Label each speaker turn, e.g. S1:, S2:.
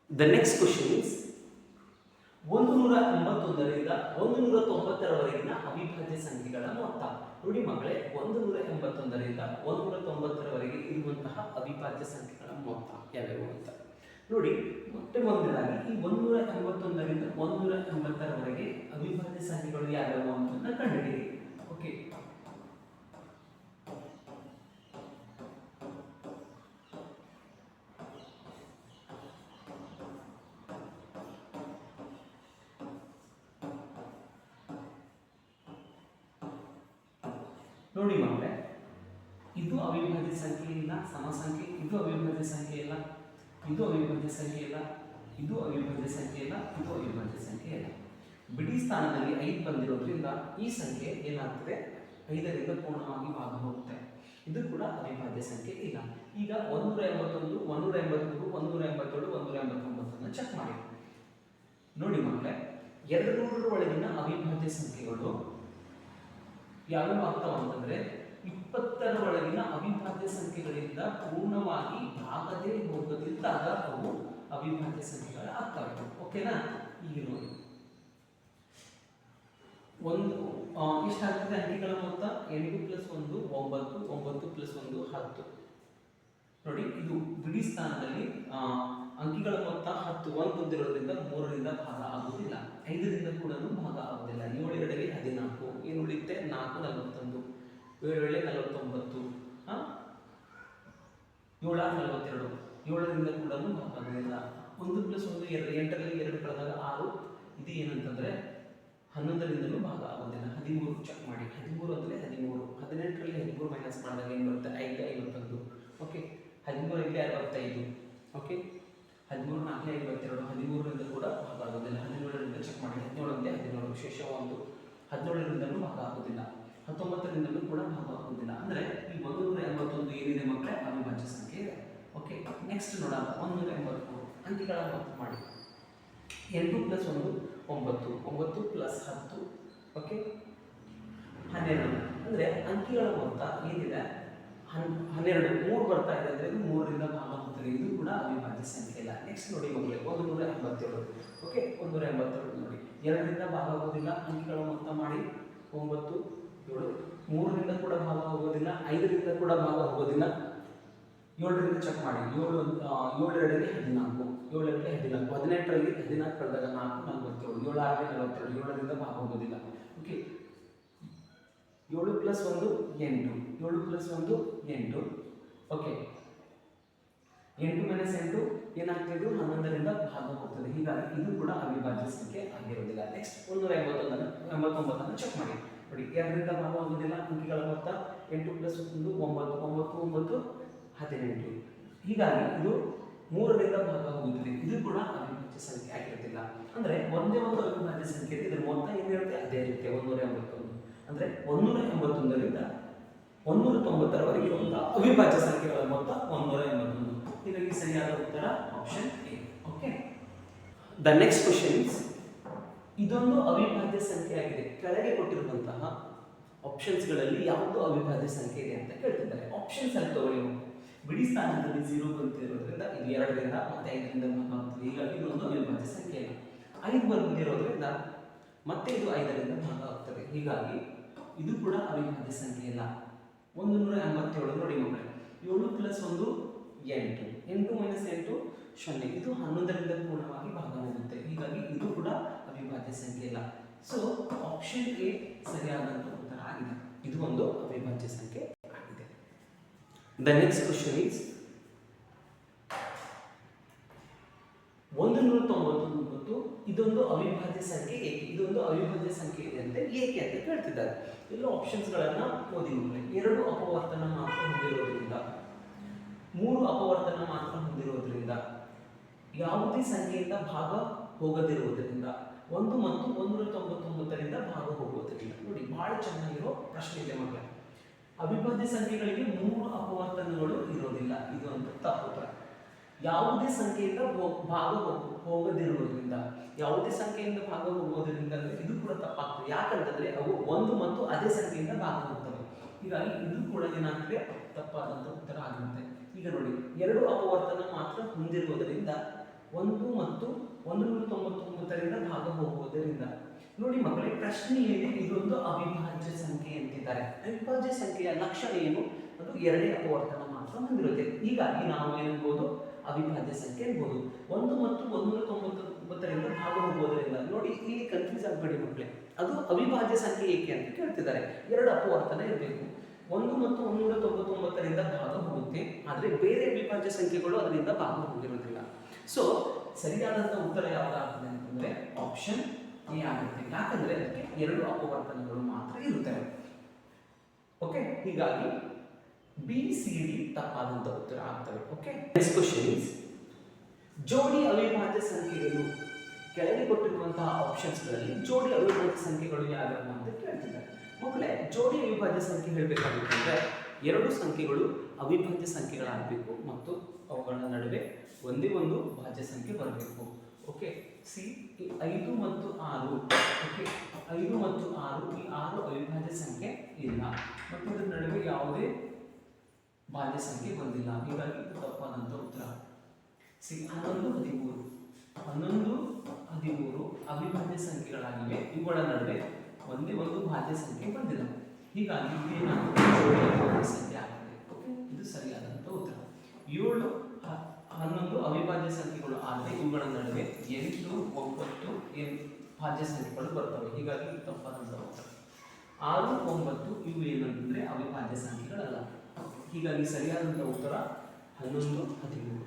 S1: The next question is 181ರಿಂದ 190ರವರೆಗಿನ ಅವಿಭಾಜ್ಯ ಸಂಖ್ಯೆಗಳ ಮೊತ್ತ. ನೋಡಿ ಮಕ್ಕಳೇ, 181ರಿಂದ 190ರವರೆಗೆ ಇರುವಂತಹ ಅವಿಭಾಜ್ಯ ಸಂಖ್ಯೆಗಳ ಮೊತ್ತ ಯಾವ್ಯಾವು ಅಂತ ನೋಡಿ. ಮೊದಲನೇದಾಗಿ ಈ 181ರಿಂದ 180ರವರೆಗೆ ಅವಿಭಾಜ್ಯ ಸಂಖ್ಯೆಗಳು ಯಾವ್ಯಾವು ಅಂತ ಕಂಡುಹಿಡಿಯಿರಿ. ಓಕೆ, ನೋಡಿ ಮಕ್ಕಳೇ, ಇದು ಅವಿಭಾಜ್ಯ ಸಂಖ್ಯೆ ಇಲ್ಲ, ಸಮ ಸಂಖ್ಯೆ, ಇದು ಅವಿಭಾಜ್ಯ ಸಂಖ್ಯೆ ಇಲ್ಲ, ಇದು ಅವಿಭಾಜ್ಯ ಸಂಖ್ಯೆ ಇಲ್ಲ, ಇದು ಅವಿಭಾಜ್ಯ ಸಂಖ್ಯೆ ಇಲ್ಲ, ಇದು ಅವಿಭಾಜ್ಯ ಸಂಖ್ಯೆ ಇಲ್ಲ. ಬಿಡಿ ಸ್ಥಾನದಲ್ಲಿ 5 ಬಂದಿರೋದ್ರಿಂದ ಈ ಸಂಖ್ಯೆ ಏನಾಗ್ತದೆ, 5ರಿಂದ ಪೂರ್ಣವಾಗಿ ಭಾಗ ಹೋಗುತ್ತೆ. ಇದು ಕೂಡ ಅವಿಭಾಜ್ಯ ಸಂಖ್ಯೆ ಇಲ್ಲ. ಈಗ 181, 183, 187, 189 ಚೆಕ್ ಮಾಡಿ. ನೋಡಿ ಮಕ್ಕಳೇ, 200 ಒಳಗಿನ ಅವಿಭಾಜ್ಯ ಸಂಖ್ಯೆಗಳು ಯಾವ್ಯಾವ ಆಗ್ತಾವ ಅಂತಂದ್ರೆ 20ರ ಒಳಗಿನ ಅವಿಭಾಜ್ಯ ಸಂಖ್ಯೆಗಳಿಂದ ಪೂರ್ಣವಾಗಿ ಭಾಗದೇ ಹೋಗದಿದ್ದಾಗ ಅವು ಅವಿಭಾಜ್ಯ ಸಂಖ್ಯೆಗಳು ಆಗ್ತವೆ. ಓಕೆನಾ? ಈಗ ನೋಡಿ, ಎಷ್ಟಾಗ್ತದೆ ಅಂಕಿಗಳ ಮೊತ್ತ? 8 + 1 9, 9 + 1 10. ನೋಡಿ, ಇದು ಬಿಡಿ ಸ್ಥಾನದಲ್ಲಿ ಅಂಕಿಗಳ ಮೊತ್ತ 10 1 ಬಂದಿರೋದ್ರಿಂದ 3ರಿಂದ ಭಾಗ ಆಗುವುದಿಲ್ಲ, 5ರಿಂದ ಕೂಡ ಭಾಗ ಆಗುವುದಿಲ್ಲ. 7 2 14, ಏನು ಉಳಿಯುತ್ತೆ? 4 41, 7 49, 7 42, 7ರಿಂದ ಕೂಡ ಭಾಗ ಆಗುವುದಿಲ್ಲ. 1 + 1 2, 8ರಲ್ಲಿ 2 ಕಳೆದಾಗ 6. ಇದು ಏನಂತಂದ್ರೆ 11ರಿಂದಲೂ ಭಾಗ ಆಗೋದಿಲ್ಲ. 13 ಚೆಕ್ ಮಾಡಿ. 13 ಅಂದರೆ 13, 18ರಲ್ಲಿ 13 ಮೈನಸ್ ಮಾಡಿದಾಗ ಏನು ಬರುತ್ತೆ? 5 51. ಓಕೆ, 13 × 65. ಓಕೆ, 13 4 52, 13ರಿಂದ ಕೂಡ ಭಾಗ ಆಗೋದಿಲ್ಲ. 17ರಿಂದ ಚೆಕ್ ಮಾಡಿ. 17 17, ಶೇಷ 1. 17ರಿಂದಲೂ ಭಾಗ ಆಗೋದಿಲ್ಲ, 19ರಿಂದಲೂ ಕೂಡ ಭಾಗ ಆಗೋದಿಲ್ಲ. ಅಂದರೆ ಈ 181 ಏನಿದೆ ಮಕ್ಕಳೇ, ಅವಿಭಾಜ್ಯ ಸಂಖ್ಯೆ ಇದೆ. ಓಕೆ, ನೆಕ್ಸ್ಟ್ ನೋಡೋಣ. 183 ಅಂಕಿಗಳ ಮೊತ್ತ ಮಾಡಿ. 8 + 1 9, 9 + 10. ಓಕೆ, 12. ಅಂದರೆ ಅಂಕಿಗಳ ಮೊತ್ತ ಏನಿದೆ 12. 3 ಬರ್ತಾ ಇದೆ ಅಂದರೆ ಇದು 3ರಿಂದ ಭಾಗ ಹೋಗ್ತದೆ. ಇದು ಕೂಡ ಅವಿಭಾಜ್ಯ ಸಂಖ್ಯೆ ಇಲ್ಲ. ನೆಕ್ಸ್ಟ್ ನೋಡಿ ಮಕ್ಕಳೇ, 187. ಓಕೆ, 187 ನೋಡಿ, 2ರಿಂದ ಭಾಗ ಆಗೋದಿಲ್ಲ. ಅಂಕಿಗಳ ಮೊತ್ತ ಮಾಡಿ 9 7. 3ರಿಂದ ಕೂಡ ಭಾಗ ಹೋಗೋದಿಲ್ಲ, 5ರಿಂದ ಕೂಡ ಭಾಗ ಹೋಗೋದಿಲ್ಲ. 7ರಿಂದ ಚೆಕ್ ಮಾಡಿ. 7 7 2 14, 7 2 14, 18ರಲ್ಲಿ 14 ಕಳೆದಾಗ 4 47, 7 6 42, 7ರಿಂದ ಭಾಗ ಹೋಗೋದಿಲ್ಲ. ಓಕೆ, 7 + 1 8, 7 + 1 8. ಓಕೆ, 8 - 8 ಏನಾಗ್ತಿದ್ದು 11ರಿಂದ ಭಾಗ ಹೋಗ್ತದೆ. ಹೀಗಾಗಿ ಇದು ಕೂಡ ಅವಿಭಾಜ್ಯ ಸಂಖ್ಯೆ ಆಗಿರೋದಿಲ್ಲ. ನೆಕ್ಸ್ಟ್ 189 ಚೆಕ್ ಮಾಡಿ. ನೋಡಿ, 2ರಿಂದ ಭಾಗ ಆಗೋದಿಲ್ಲ. ಅಂಕಿಗಳ ಮೊತ್ತ 8 + 1 9, 9 9 18. ಹೀಗಾಗಿ ಇದು 3ರಿಂದ ಭಾಗ ಹೋಗುತ್ತದೆ. ಇದು ಕೂಡ ಅವಿಭಾಜ್ಯ ಸಂಖ್ಯೆ ಆಗಿರೋದಿಲ್ಲ. ಅಂದರೆ ಒಂದೇ ಒಂದು ಅವಿಭಾಜ್ಯ ಸಂಖ್ಯೆ ಇದೆ, ಇದರ ಮೊತ್ತ ಏನಿರುತ್ತೆ ಅದೇ ಇರುತ್ತೆ. 181 ಅಂದರೆ 181ರಿಂದ 190ರವರೆಗೆ ಇರುವಂತಹ ಅವಿಭಾಜ್ಯ ಸಂಖ್ಯೆಗಳ ಮೊತ್ತ 181. ಹೀಗಾಗಿ ಸರಿಯಾದ ಉತ್ತರ option A. Okay, the next question is, ಇದೊಂದು ಅವಿಭಾಜ್ಯ ಸಂಖ್ಯೆ ಆಗಿದೆ. ಕೆಳಗೆ ಕೊಟ್ಟಿರುವಂತಹ ಆಪ್ಷನ್ಸ್ಗಳಲ್ಲಿ ಯಾವುದು ಅವಿಭಾಜ್ಯ ಸಂಖ್ಯೆ ಇದೆ ಅಂತ ಕೇಳ್ತಿದ್ದಾರೆ. ಆಪ್ಷನ್ಸ್ ಅಲ್ಲಿ ತಗೊಳ್ಳಿ. ಬಿಡಿ ಸ್ಥಾನದಲ್ಲಿ 0 ಬಂದಿರೋದ್ರಿಂದ ಇದು 2ರಿಂದ ಮತ್ತೆ 5ರಿಂದ ಭಾಗ ಆಗ್ತದೆ. ಹೀಗಾಗಿ ಇದೊಂದು ಅವಿಭಾಜ್ಯ ಸಂಖ್ಯೆ ಇಲ್ಲ. 5 ಬಂದಿರೋದ್ರಿಂದ ಮತ್ತೆ ಇದು 5ರಿಂದ ಭಾಗ ಆಗ್ತದೆ. ಹೀಗಾಗಿ ಇದು ಕೂಡ ಅವಿಭಾಜ್ಯ ಸಂಖ್ಯೆ ಇಲ್ಲ. 187 ನೋಡಿ ಮಕ್ಕಳೇ, 7 + 1 8, 8 - 8 0. ಇದು 11ರಿಂದ ಪೂರ್ಣವಾಗಿ ಭಾಗ ಹೋಗುತ್ತೆ. ಹೀಗಾಗಿ ಇದು ಕೂಡ ಅವಿಭಾಜ್ಯ ಸಂಖ್ಯೆ ಇಲ್ಲ. ಸೊ ಆಪ್ಷನ್ ಎ ಸರಿಯಾದಂತ ಉತ್ತರ ಆಗಿದೆ. ಇದು ಒಂದು ಅವಿಭಾಜ್ಯ ಸಂಖ್ಯೆ ಆಗಿದೆ. ದ ನೆಕ್ಸ್ಟ್ ಕ್ವೆಶ್ಚನ್ ಈಸ್ 199 ಇದೊಂದು ಅವಿಭಾಜ್ಯ ಸಂಖ್ಯೆ ಏಕೆ? ಇದೊಂದು ಅವಿಭಾಜ್ಯ ಸಂಖ್ಯೆ ಇದೆ ಅಂತ ಏಕೆ ಅಂತ ಕೇಳ್ತಿದ್ದಾರೆ. ಎಲ್ಲ ಆಪ್ಷನ್ಸ್ಗಳನ್ನ ಓದಿ ಮಕ್ಕಳೇ. 2 ಅಪವರ್ತನ ಮಾತ್ರ ಹೊಂದಿರೋದ್ರಿಂದ, 3 ಅಪವರ್ತನ ಮಾತ್ರ ಹೊಂದಿರೋದ್ರಿಂದ, ಯಾವುದೇ ಸಂಖ್ಯೆಯಿಂದ ಭಾಗ ಹೋಗದಿರುವುದರಿಂದ, 1 ಮತ್ತು 199ರಿಂದ ಭಾಗ ಹೋಗುವುದರಿಂದ. ನೋಡಿ, ಬಹಳ ಚೆನ್ನಾಗಿರೋ ಪ್ರಶ್ನೆ ಇದೆ ಮಕ್ಕಳೇ. ಅವಿಭಾಜ್ಯ ಸಂಖ್ಯೆಗಳಿಗೆ 3 ಅಪವರ್ತನಗಳು ಇರೋದಿಲ್ಲ, ಇದು ಅಂತ ತಪ್ಪು. ಯಾವುದೇ ಸಂಖ್ಯೆಯಿಂದ ಭಾಗ ಹೋಗದಿರುವುದರಿಂದ, ಯಾವುದೇ ಸಂಖ್ಯೆಯಿಂದ ಭಾಗ ಹೋಗೋದ್ರಿಂದ ಅಂದ್ರೆ ಇದು ಕೂಡ ತಪ್ಪಾಗ್ತದೆ. ಯಾಕಂತಂದ್ರೆ ಅವು 1 ಮತ್ತು ಅದೇ ಸಂಖ್ಯೆಯಿಂದ ಭಾಗ ಹೋಗ್ತವೆ. ಹೀಗಾಗಿ ಇದು ಕೂಡ ಏನಾಗ್ತದೆ, ತಪ್ಪಾದಂತ ಉತ್ತರ ಆಗಿರುತ್ತೆ. ಈಗ ನೋಡಿ, 2 ಅಪವರ್ತನ ಮಾತ್ರ ಹೊಂದಿರುವುದರಿಂದ 1 ಮತ್ತು 199ರಿಂದ ಭಾಗ ಹೋಗುವುದರಿಂದ. ನೋಡಿ ಮಕ್ಕಳೇ, ಪ್ರಶ್ನೆ ಏನಿದೆ, ಇದೊಂದು ಅವಿಭಾಜ್ಯ ಸಂಖ್ಯೆ ಅಂತಿದ್ದಾರೆ. ಅವಿಭಾಜ್ಯ ಸಂಖ್ಯೆಯ ಲಕ್ಷಣ ಏನು? ಅದು ಎರಡೇ ಅಪವರ್ತನ ಮಾತ್ರ ಹೊಂದಿರುತ್ತೆ. ಹೀಗಾಗಿ ನಾವು ಏನಬಹುದು, ಅವಿಭಾಜ್ಯ ಸಂಖ್ಯೆ ಅನ್ಬೋದು. 1 ಮತ್ತು 199ರಿಂದ ಭಾಗ ಹೋಗುವುದರಿಂದ. ನೋಡಿ, ಇಲ್ಲಿ ಕನ್ಫ್ಯೂಸ್ ಆಗಬೇಡಿ ಮಕ್ಕಳೇ, ಅದು ಅವಿಭಾಜ್ಯ ಸಂಖ್ಯೆ ಏಕೆ ಅಂತ ಕೇಳ್ತಿದ್ದಾರೆ. ಎರಡು ಅಪವರ್ತನ ಇರಬೇಕು. 1 ಮತ್ತು 199ರಿಂದ ಭಾಗ ಹೋಗುತ್ತೆ, ಆದರೆ ಬೇರೆ ಅವಿಭಾಜ್ಯ ಸಂಖ್ಯೆಗಳು ಅದರಿಂದ ಭಾಗ ಹೋಗಿರೋದಿಲ್ಲ. ಸೊ ಸರಿಯಾದಂಥ ಉತ್ತರ ಯಾವುದಾಗ್ತದೆ ಅಂತಂದ್ರೆ ಆಪ್ಷನ್ ಎ ಆಗುತ್ತೆ. ಯಾಕಂದ್ರೆ ಅದಕ್ಕೆ ಎರಡು ಅಪವರ್ತನಗಳು ಮಾತ್ರ ಇರುತ್ತವೆ. ಓಕೆ, ಹೀಗಾಗಿ ಬಿ ಸಿ ಡಿ ತಪ್ಪಾದಂಥ ಉತ್ತರ ಆಗ್ತವೆ. ಓಕೆ, ನೆಕ್ಸ್ಟ್ ಕ್ವಶನ್ ಇಸ್, ಜೋಡಿ ಅವಿಭಾಜ್ಯ ಸಂಖ್ಯೆಗಳು. ಕೆಳಗೆ ಕೊಟ್ಟಿರುವಂತಹ ಆಪ್ಷನ್ಸ್ಗಳಲ್ಲಿ ಜೋಡಿ ಅವಿಭಾಜ್ಯ ಸಂಖ್ಯೆಗಳು ಯಾವ್ಯಾವ ಅಂತ ಕೇಳ್ತಿದ್ದಾರೆ. ಮಕ್ಕಳೇ, ಜೋಡಿ ಅವಿಭಾಜ್ಯ ಸಂಖ್ಯೆ ಹೇಳಬೇಕಾಗಿತ್ತಂದ್ರೆ ಎರಡು ಸಂಖ್ಯೆಗಳು ಅವಿಭಾಜ್ಯ ಸಂಖ್ಯೆಗಳಾಗಬೇಕು ಮತ್ತು ಅವುಗಳ ನಡುವೆ ಒಂದೇ ಒಂದು ಭಾಜ್ಯ ಸಂಖ್ಯೆ ಬರಬೇಕು. ಓಕೆ, ಸಿ 5 ಮತ್ತು 6. ಓಕೆ, 5 ಮತ್ತು 6 ಈ 6 ಅವಿಭಾಜ್ಯ ಸಂಖ್ಯೆ ಇಲ್ಲ ಮತ್ತು ಇದರ ನಡುವೆ ಯಾವುದೇ ಭಾಜ್ಯ ಸಂಖ್ಯೆ ಬಂದಿಲ್ಲ. ಹೀಗಾಗಿ ಇದು ತಪ್ಪಾದಂಥ ಉತ್ತರ. ಸಿ 11, 13 ಅವಿಭಾಜ್ಯ ಸಂಖ್ಯೆಗಳಾಗಿವೆ. ಇವುಗಳ ನಡುವೆ ಒಂದೇ ಒಂದು ಭಾಜ್ಯ ಸಂಖ್ಯೆ ಬಂದಿಲ್ಲ. ಹೀಗಾಗಿ ಇದೇನಾಗುತ್ತೆ, ಜೋಡಿ ಅವಿಭಾಜ್ಯ ಸಂಖ್ಯೆ ಆಗುತ್ತೆ. ಓಕೆ, ಇದು ಸರಿಯಾದಂಥ ಉತ್ತರ. 7, 11 ಅವಿಭಾಜ್ಯ ಸಂಖ್ಯೆಗಳು ಆದರೆ ಇವುಗಳ ನಡುವೆ 8, 9 ಭಾಜ್ಯ ಸಂಖ್ಯೆಗಳು ಬರ್ತವೆ. ಹೀಗಾಗಿ ಇದು ತಪ್ಪಾದಂಥ ಉತ್ತರ. 6, 9 ಇವು ಏನಂತಂದ್ರೆ ಅವಿಭಾಜ್ಯ ಸಂಖ್ಯೆಗಳಲ್ಲ. ಹೀಗಾಗಿ ಸರಿಯಾದಂಥ ಉತ್ತರ 11, 13.